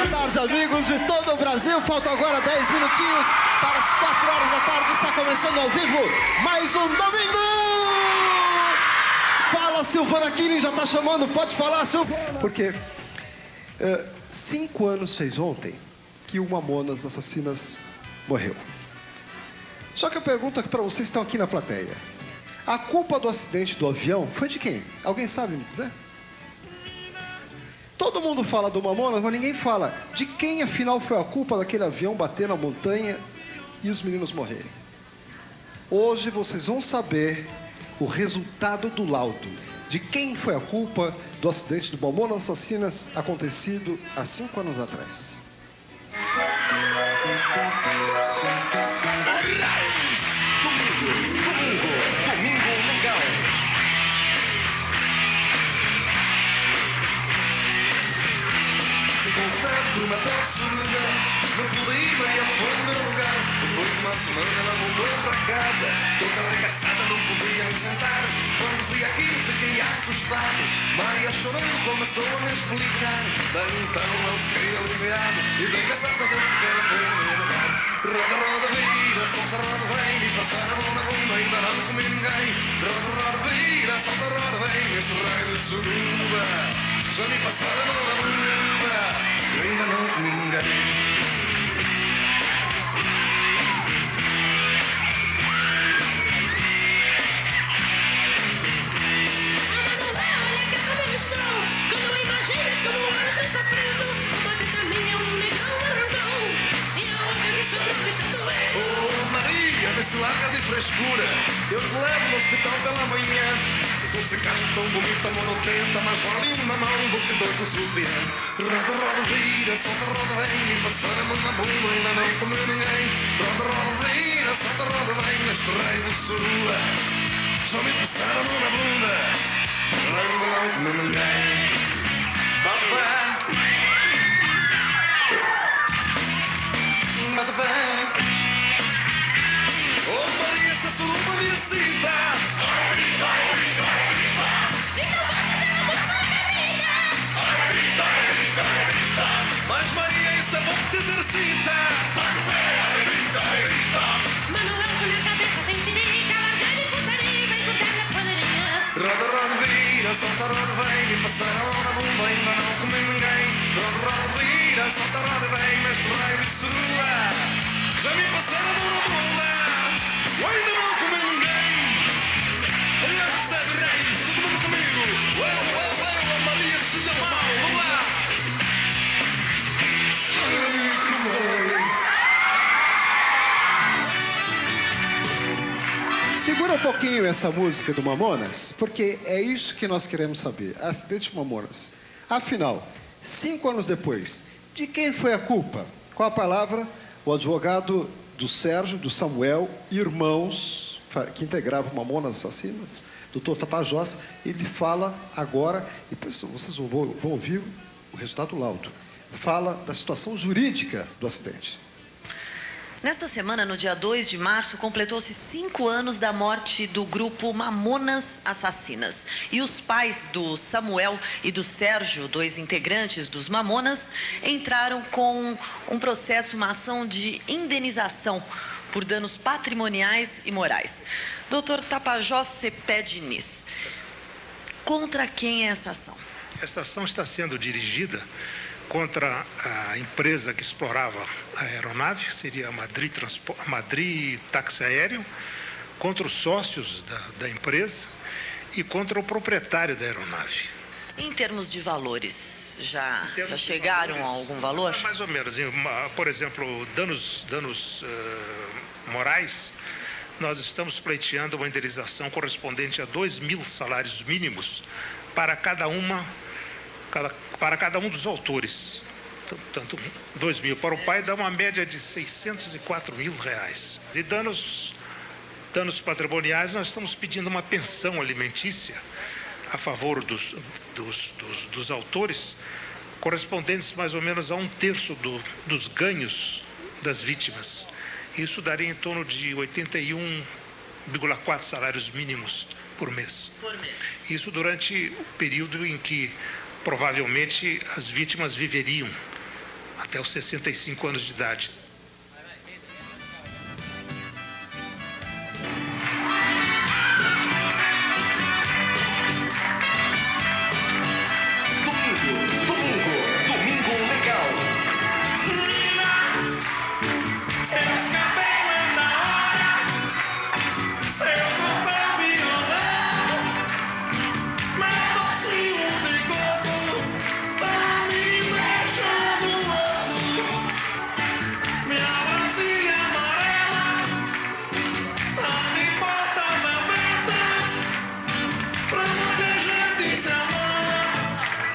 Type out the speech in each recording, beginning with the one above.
tarde, amigos de todo o Brasil. Faltam agora 10 minutinhos para as 4 horas da tarde. Está começando ao vivo mais um domingo. Fala, Silvana Killing, já está chamando. Pode falar, Silvana. Porque 5 anos fez ontem que o Mamonas Assassinas morreu. Só que eu pergunto para vocês que estão aqui na plateia. A culpa do acidente do avião foi de quem? Alguém sabe me dizer? Todo mundo fala do Mamonas, mas ninguém fala de quem, afinal, foi a culpa daquele avião bater na montanha e os meninos morrerem. Hoje vocês vão saber o resultado do laudo de quem foi a culpa do acidente do Mamonas Assassinas acontecido há 5 anos atrás. Domingo legal. Por uma torcida, não pude ir bem a fundo no lugar. Depois de uma semana ela voltou para casa, toda arregaçada, não podia me sentar. Quando vi aquilo fiquei assustado. Maria chorando começou a me explicar. Daí então eu fiquei aliviado e dei graças a Deus que ela foi no meu lugar. Roda, roda, vira, solta, roda, vem, e passaram a mão na bunda, ainda não comi ninguém. Roda, roda, vira, solta, roda, vem, este raio de suruba. Já me passaram a mão na bunda, ainda não comi ninguém. Larga de frescura, eu te levo no hospital pela manhã. Tu ficaste tão bonita, monotenta, mas vale um na mão do que dois no sutiã. Roda, roda, vira, solta, roda, vem, e passar a mão na bunda, ainda não comeu ninguém. Roda, roda, vira, solta, roda, vem, neste rei de surua. Só me passaram a mão na bunda, ainda não comeu ninguém. Babá, nada bem. Oh, Maria, essa suruba me excita. Mas Maria, isso é bom que se exercita. Manuel com a cabeça sem sirica, largada e putaria, vem com terra poderia. Roda, roda, vira, solta, roda, vem, e passar a mão na bunda, ainda não comi ninguém. Roda, roda, vira, solta, roda, vem, neste raio de surua. Já me passaram a mão na bunda, ainda não comi ninguém. Aliás, deve rei, todo mundo comigo. A Maria se deu mal, vamos lá. Segura um pouquinho essa música do Mamonas, porque é isso que nós queremos saber. Acidente Mamonas. Afinal, 5 anos depois, de quem foi a culpa? Com a palavra, o advogado do Sérgio, do Samuel, irmãos, que integravam o Mamonas Assassinas, doutor Tapajós, ele fala agora, e depois vocês vão ouvir o resultado do laudo. Fala da situação jurídica do acidente. Nesta semana, no dia 2 de março, completou-se 5 anos da morte do grupo Mamonas Assassinas. E os pais do Samuel e do Sérgio, 2 integrantes dos Mamonas, entraram com um processo, uma ação de indenização por danos patrimoniais e morais. Doutor Tapajós Cepé-Diniz, contra quem é essa ação? Essa ação está sendo dirigida contra a empresa que explorava a aeronave, seria a Madrid Táxi Aéreo, contra os sócios da empresa e contra o proprietário da aeronave. Em termos de valores, já chegaram a algum valor? Mais ou menos. Por exemplo, danos morais, nós estamos pleiteando uma indenização correspondente a 2.000 salários mínimos para cada um dos autores. Tanto 2.000 para o pai dá uma média de R$604.000. De danos patrimoniais, nós estamos pedindo uma pensão alimentícia a favor dos autores, correspondentes mais ou menos a 1/3 dos ganhos das vítimas. Isso daria em torno de 81,4 salários mínimos por mês. Isso durante o período em que provavelmente as vítimas viveriam até os 65 anos de idade. Domingo legal. Seus cabelos na hora, seu corpo violão, meu docinho de coco, tá me deixando louco. Minha vasilha amarela, tá de portas abertas, pra muita gente se amar,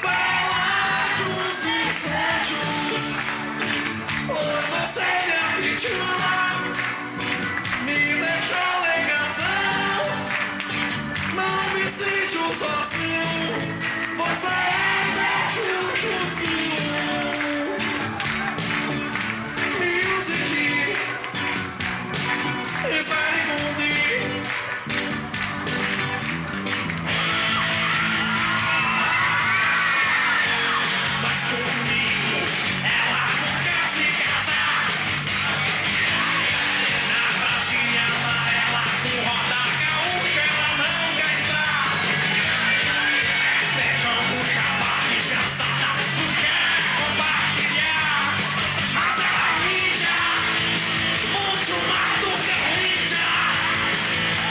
palácios e fechos. Hoje você me afichula, me deixa legalzão, não me sinto sozinho, você é meu chuchuzinho. Music, e vai comigo. Vai comigo, ela não quer se casar. Na Brasília amarela, com roda gaúcha, ela não quer entrar. Beijando cavalo e cansada, não quer compartilhar. Mas ela ninja, muito mais do que ninja.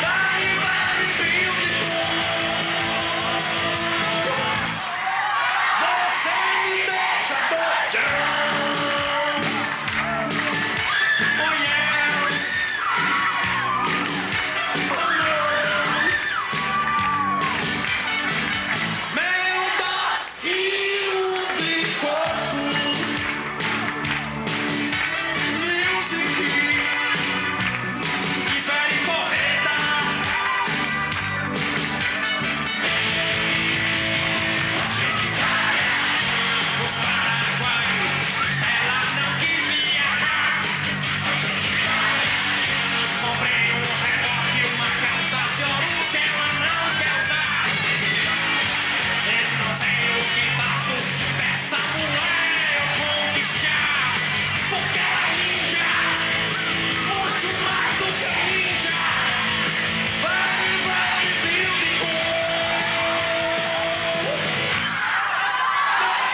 Vai, vai, beautiful. Você me deixa doidão. Oh yeah. Oh no. Meu docinho de coco. Music. Isso aí, correta. Os Paraguai, ela não quis me errar. Comprei um reboque, uma calça de ouro que ela não quer usar. Eles não têm o que bato, dessa mulher eu conquistar. Porque ela é ninja, muito mais do que ninja. Vai, vai, beautiful.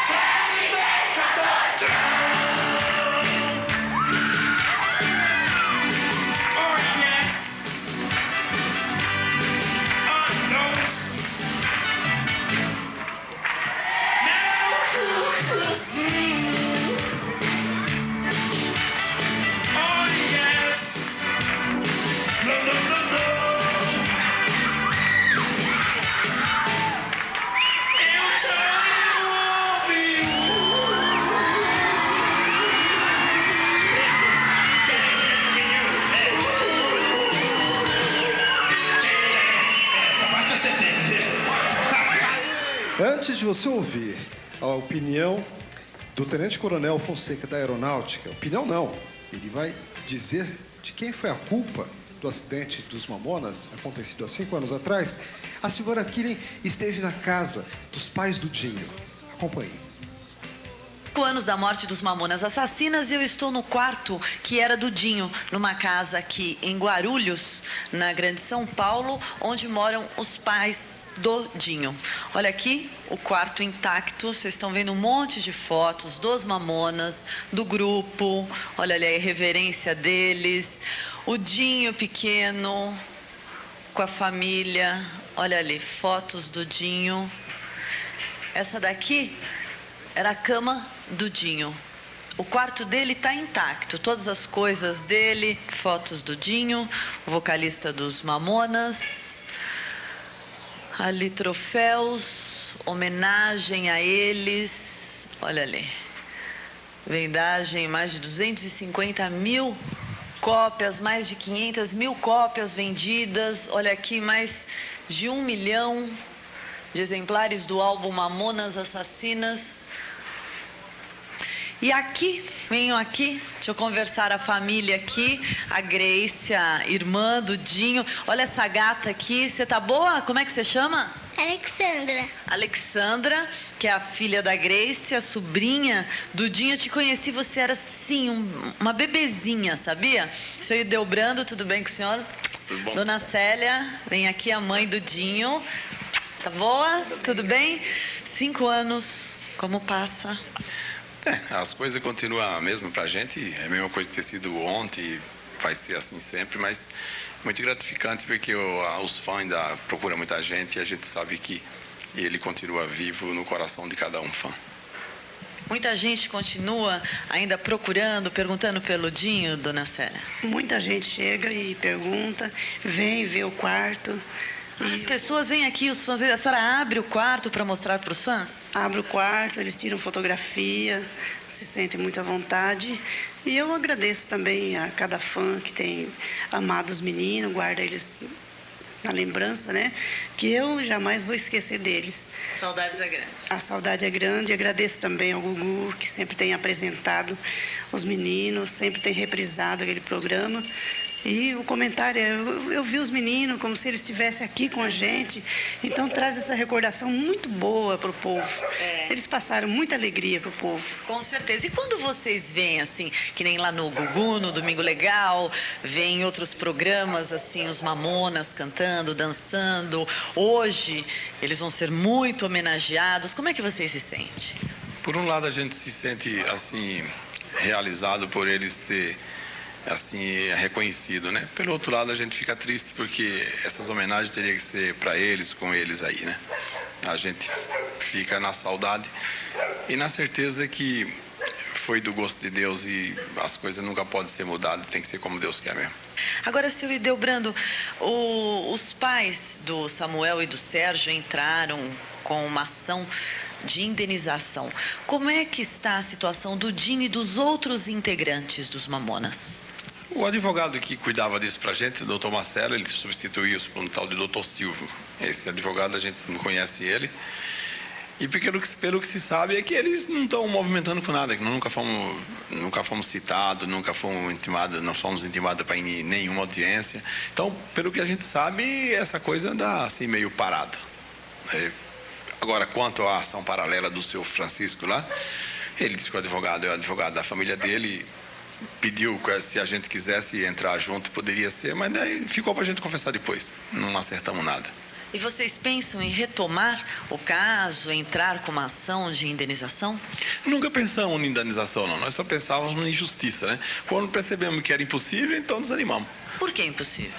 Você me deixa doidão. Oh yeah. Oh no. Meu chuchuzinho. Oh yeah. No, no, no, no. Eu tenho essa parte é sedente. Antes de você ouvir a opinião do Tenente Coronel Fonseca da Aeronáutica, opinião não, ele vai dizer de quem foi a culpa do acidente dos Mamonas, acontecido há 5 anos atrás. A Silvana Killing esteve na casa dos pais do Dinho. Acompanhe. 5 anos da morte dos Mamonas Assassinas, eu estou no quarto que era do Dinho, numa casa aqui em Guarulhos, na Grande São Paulo, onde moram os pais do Dinho. Olha aqui o quarto intacto, vocês estão vendo um monte de fotos dos Mamonas, do grupo, olha ali a irreverência deles, o Dinho pequeno com a família, olha ali, fotos do Dinho. Essa daqui era a cama do Dinho. O quarto dele está intacto, todas as coisas dele, fotos do Dinho, o vocalista dos Mamonas. Ali troféus, homenagem a eles, olha ali. Vendagem, mais de 250 mil cópias, mais de 500 mil cópias vendidas. Olha aqui, mais de 1 milhão de exemplares do álbum Mamonas Assassinas. E aqui, venham aqui, deixa eu conversar a família aqui, a Grace, a irmã do Dinho. Olha essa gata aqui, você tá boa? Como é que você chama? Alexandra. Alexandra, que é a filha da Grace, a sobrinha do Dinho. Eu te conheci, você era assim, uma bebezinha, sabia? Seu Ideobrando, tudo bem com o senhor? Tudo bom. Dona Célia, vem aqui a mãe do Dinho. Tá boa? Tudo bem? 5 anos, como passa? As coisas continuam a mesma pra gente, é a mesma coisa que ter sido ontem, vai ser assim sempre, mas muito gratificante porque os fãs ainda procuram muita gente e a gente sabe que ele continua vivo no coração de cada um fã. Muita gente continua ainda procurando, perguntando pelo Dinho, Dona Célia? Muita gente chega e pergunta, vem ver o quarto. As pessoas vêm aqui, os fãs, a senhora abre o quarto para mostrar para os fãs? Abre o quarto, eles tiram fotografia, se sentem muito à vontade. E eu agradeço também a cada fã que tem amado os meninos, guarda eles na lembrança, né? Que eu jamais vou esquecer deles. Saudades é grande. A saudade é grande. Agradeço também ao Gugu, que sempre tem apresentado os meninos, sempre tem reprisado aquele programa. E o comentário é, eu vi os meninos como se eles estivessem aqui com a gente. Então traz essa recordação muito boa para o povo. Eles passaram muita alegria para o povo. Com certeza. E quando vocês vêm, assim, que nem lá no Gugu, no Domingo Legal, vêm em outros programas, assim, os Mamonas cantando, dançando. Hoje, eles vão ser muito homenageados. Como é que vocês se sentem? Por um lado a gente se sente assim realizado por eles ser assim reconhecido, né? Pelo outro lado a gente fica triste porque essas homenagens teriam que ser para eles, com eles aí, né? A gente fica na saudade e na certeza que foi do gosto de Deus e as coisas nunca podem ser mudadas, tem que ser como Deus quer mesmo. Agora, seu Ideobrando, os pais do Samuel e do Sérgio entraram com uma ação de indenização. Como é que está a situação do Dinho e dos outros integrantes dos Mamonas? O advogado que cuidava disso pra gente, o doutor Marcelo, ele substituiu isso por um tal de doutor Silvio. Esse advogado a gente não conhece ele. E pelo que se sabe é que eles não estão movimentando com nada, que nunca fomos citados, nunca fomos intimados, não fomos intimados para ir em nenhuma audiência. Então, pelo que a gente sabe, essa coisa anda assim meio parada. Agora, quanto à ação paralela do seu Francisco lá, ele disse que o advogado é o advogado da família dele, pediu se a gente quisesse entrar junto, poderia ser, mas daí ficou para a gente conversar depois, não acertamos nada. E vocês pensam em retomar o caso, entrar com uma ação de indenização? Nunca pensamos em indenização, não. Nós só pensávamos em justiça, né? Quando percebemos que era impossível, então desanimamos. Por que impossível?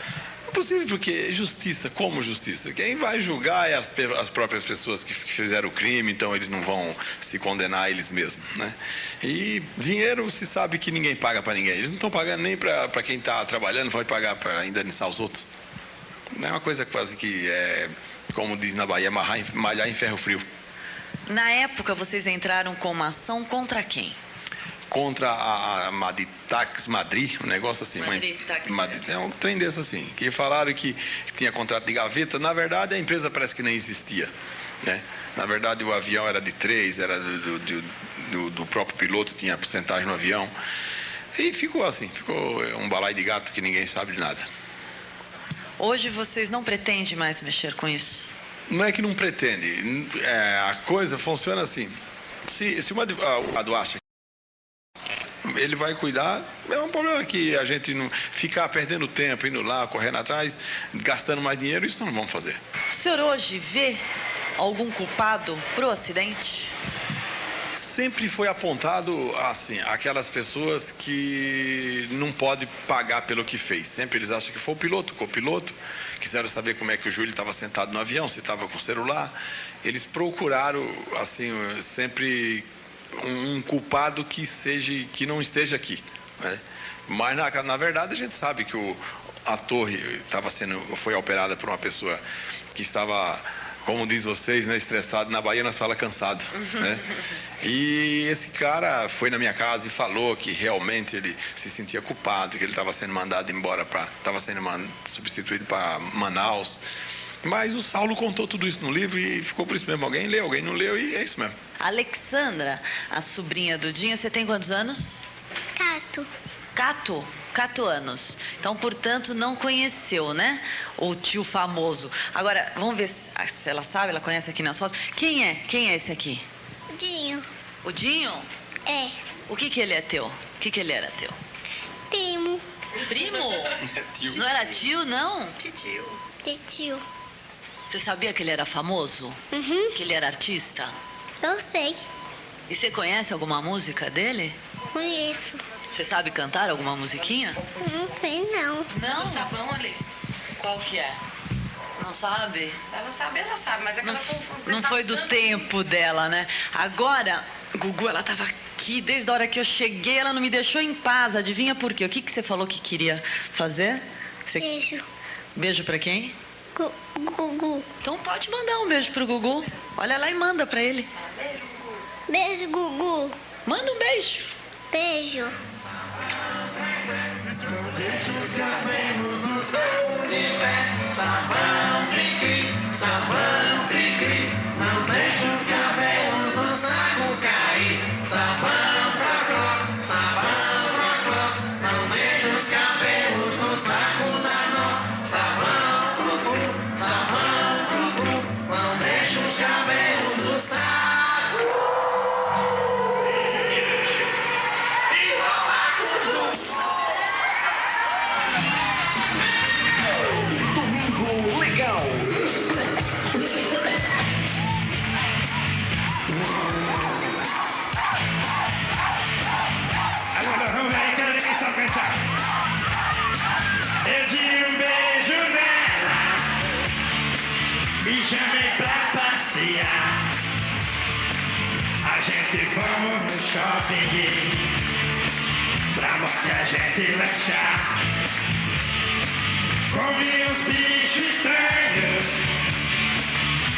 Impossível porque justiça, como justiça? Quem vai julgar é as próprias pessoas que fizeram o crime, então eles não vão se condenar eles mesmos, né? E dinheiro se sabe que ninguém paga para ninguém. Eles não estão pagando nem para quem está trabalhando, vai pagar para indenizar os outros. Não é uma coisa quase que é, como diz na Bahia, malhar em ferro frio. Na época, vocês entraram com uma ação contra quem? Contra a Maditax Madrid, um negócio assim. É um trem desse assim. Que falaram que tinha contrato de gaveta. Na verdade, a empresa parece que nem existia, né? Na verdade, o avião era de 3, era do próprio piloto, tinha porcentagem no avião. E ficou assim, ficou um balaio de gato que ninguém sabe de nada. Hoje vocês não pretendem mais mexer com isso? Não é que não pretende. A coisa funciona assim. Se o advogado acha que ele vai cuidar, é um problema que a gente não ficar perdendo tempo, indo lá, correndo atrás, gastando mais dinheiro, isso não vamos fazer. O senhor hoje vê algum culpado pro acidente? Sempre foi apontado assim, aquelas pessoas que não podem pagar pelo que fez. Sempre eles acham que foi o piloto, o copiloto. Quiseram saber como é que o Júlio estava sentado no avião, se estava com o celular. Eles procuraram, assim, sempre um culpado que não esteja aqui, né? Mas na verdade a gente sabe que a torre foi operada por uma pessoa que estava, como diz vocês, né, estressado. Na Bahia nós fala cansado, né? E esse cara foi na minha casa e falou que realmente ele se sentia culpado, que ele estava sendo mandado embora estava sendo substituído para Manaus. Mas o Saulo contou tudo isso no livro e ficou por isso mesmo. Alguém leu, alguém não leu e é isso mesmo. Alexandra, a sobrinha do Dinho, você tem quantos anos? Cato. Cato? 4 anos. Então, portanto, não conheceu, né? O tio famoso. Agora, vamos ver se ela sabe, ela conhece aqui nas fotos. Quem é? Quem é esse aqui? Dinho. O Dinho? É. O que ele é teu? O que ele era teu? Primo. Primo? Tio. Não era tio, não? De tio. Você sabia que ele era famoso? Uhum. Que ele era artista? Eu sei. E você conhece alguma música dele? Conheço. Você sabe cantar alguma musiquinha? Não sei não. Não? Sabão ali. Qual que é? Não sabe? Ela sabe, mas é que Não, ela confunde. não foi do tempo dela, né? Agora, Gugu, ela tava aqui desde a hora que eu cheguei, ela não me deixou em paz. Adivinha por quê? O que você falou que queria fazer? Beijo. Beijo pra quem? Gugu. Então pode mandar um beijo pro Gugu. Olha lá e manda pra ele. Beijo, Gugu. Manda um beijo. Beijo. Agora vamos aí, quero ver quem sabe cantar. Eu dei um beijo nela, me chamei pra passear. A gente fomos no shopping, pra morte a gente lanchar. Comi uns bichos estranhos,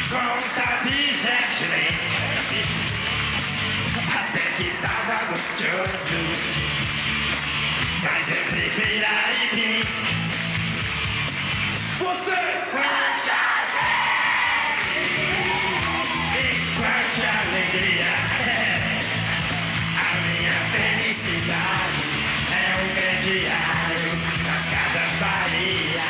com tal de gente. Até que tava gostoso, mas eu prefiro ir bem. Você quanta gente e quanta alegria. A minha felicidade é um crediário nas Casas Bahia.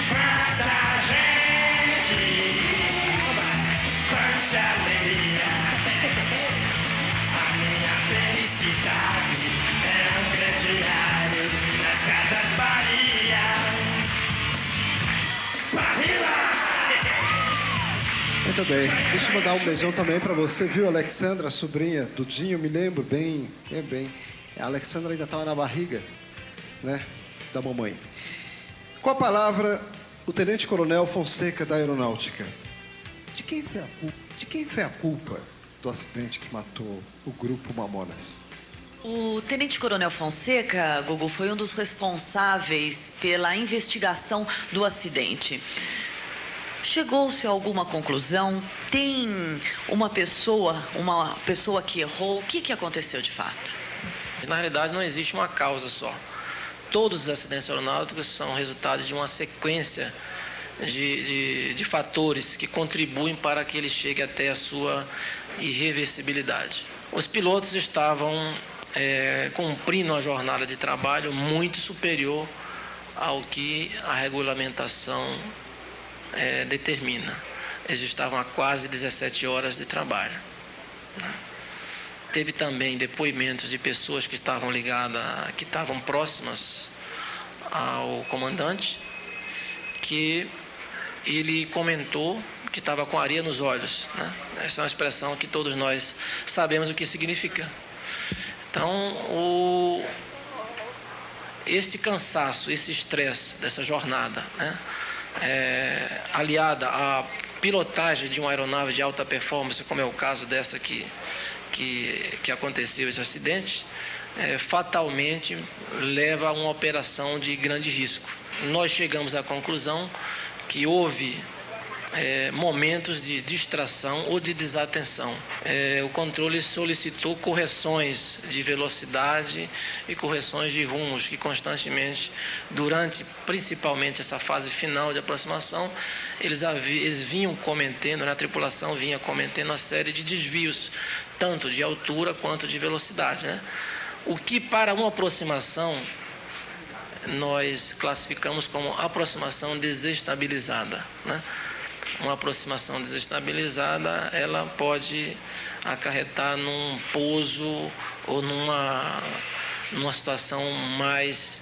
Quanta gente, quanta alegria. A minha felicidade é um crediário nas Casas Bahia. Bahia! Muito bem. Deixa eu mandar um beijão também para você, viu, Alexandra, a sobrinha do Dinho, me lembro bem, bem. A Alexandra ainda estava na barriga, né, da mamãe. Com a palavra, o Tenente Coronel Fonseca da Aeronáutica. De quem foi a culpa do acidente que matou o grupo Mamonas? O Tenente Coronel Fonseca, Gugu, foi um dos responsáveis pela investigação do acidente. Chegou-se a alguma conclusão? Tem uma pessoa que errou? O que aconteceu de fato? Na realidade, não existe uma causa só. Todos os acidentes aeronáuticos são resultado de uma sequência de fatores que contribuem para que ele chegue até a sua irreversibilidade. Os pilotos estavam cumprindo uma jornada de trabalho muito superior ao que a regulamentação determina. Eles estavam a quase 17 horas de trabalho. Teve também depoimentos de pessoas que estavam que estavam próximas ao comandante, que ele comentou que estava com areia nos olhos, né? Essa é uma expressão que todos nós sabemos o que significa. Então, este cansaço, esse estresse dessa jornada, né? Aliada à pilotagem de uma aeronave de alta performance, como é o caso dessa que aconteceu esse acidente, fatalmente leva a uma operação de grande risco. Nós chegamos à conclusão que houve momentos de distração ou de desatenção. O controle solicitou correções de velocidade e correções de rumos que constantemente, principalmente essa fase final de aproximação, eles vinham cometendo, a tripulação vinha cometendo uma série de desvios, tanto de altura quanto de velocidade, né? O que para uma aproximação nós classificamos como aproximação desestabilizada, né? Uma aproximação desestabilizada, ela pode acarretar num pouso ou numa situação mais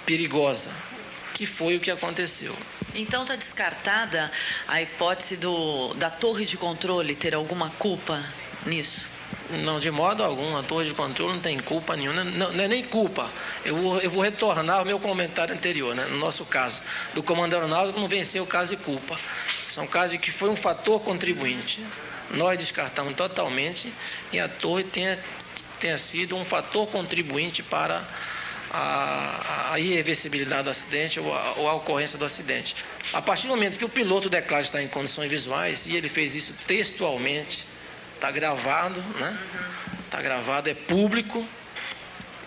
perigosa, que foi o que aconteceu. Então está descartada a hipótese da torre de controle ter alguma culpa nisso? Não, de modo algum. A torre de controle não tem culpa nenhuma. Não é nem culpa. Eu vou retornar ao meu comentário anterior, né? No nosso caso, do comando aeronáutico não venceu o caso de culpa. São casos de que foi um fator contribuinte. Nós descartamos totalmente e a torre tenha sido um fator contribuinte para a irreversibilidade do acidente ou a ocorrência do acidente. A partir do momento que o piloto declara estar em condições visuais, e ele fez isso textualmente, está gravado, né? Está gravado, é público,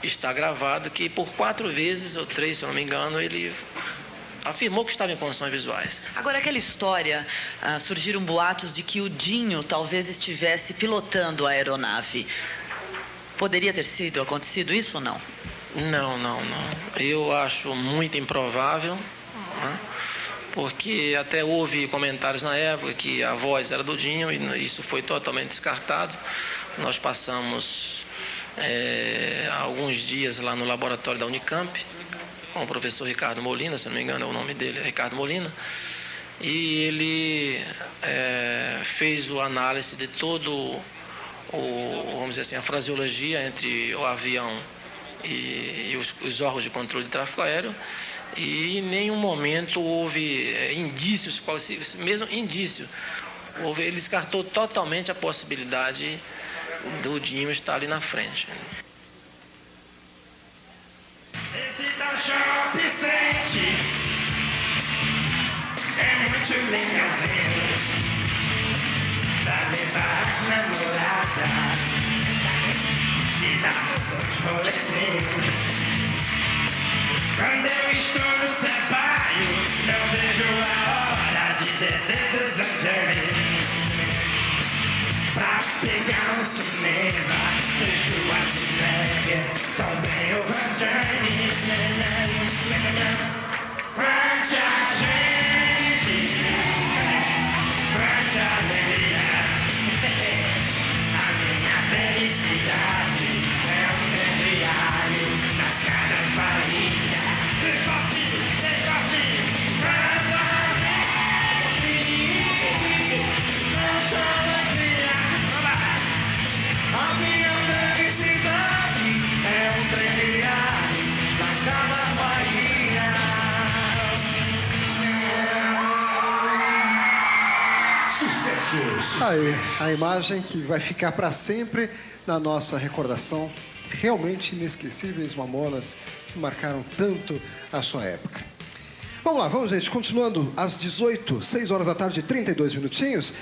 está gravado que por 4 vezes ou 3, se eu não me engano, ele afirmou que estava em condições visuais. Agora, aquela história, surgiram boatos de que o Dinho talvez estivesse pilotando a aeronave. Poderia ter acontecido isso ou não? Não. Eu acho muito improvável, né? Porque até houve comentários na época que a voz era do Dinho e isso foi totalmente descartado. Nós passamos alguns dias lá no laboratório da Unicamp, com o professor Ricardo Molina, se não me engano é o nome dele, Ricardo Molina, e ele fez a análise de todo vamos dizer assim, a fraseologia entre o avião e os órgãos de controle de tráfego aéreo, e em nenhum momento houve indícios, mesmo indício, ele descartou totalmente a possibilidade do Dinho estar ali na frente. Esse tal shopping frente é muito legalzinho pra levar as namoradas e dar uns rolezinhos. Quando eu estou no trabalho, não vejo a hora de descer dos Angeles pra pegar um cinema, vejo as ideias, só bem o Vangelis. Grande a gente, grande alegria, a minha felicidade é um crediário nas caras Bahia. Aí, a imagem que vai ficar para sempre na nossa recordação. Realmente inesquecíveis Mamonas que marcaram tanto a sua época. Vamos lá, gente. Continuando às 18, 6 horas da tarde, 32 minutinhos.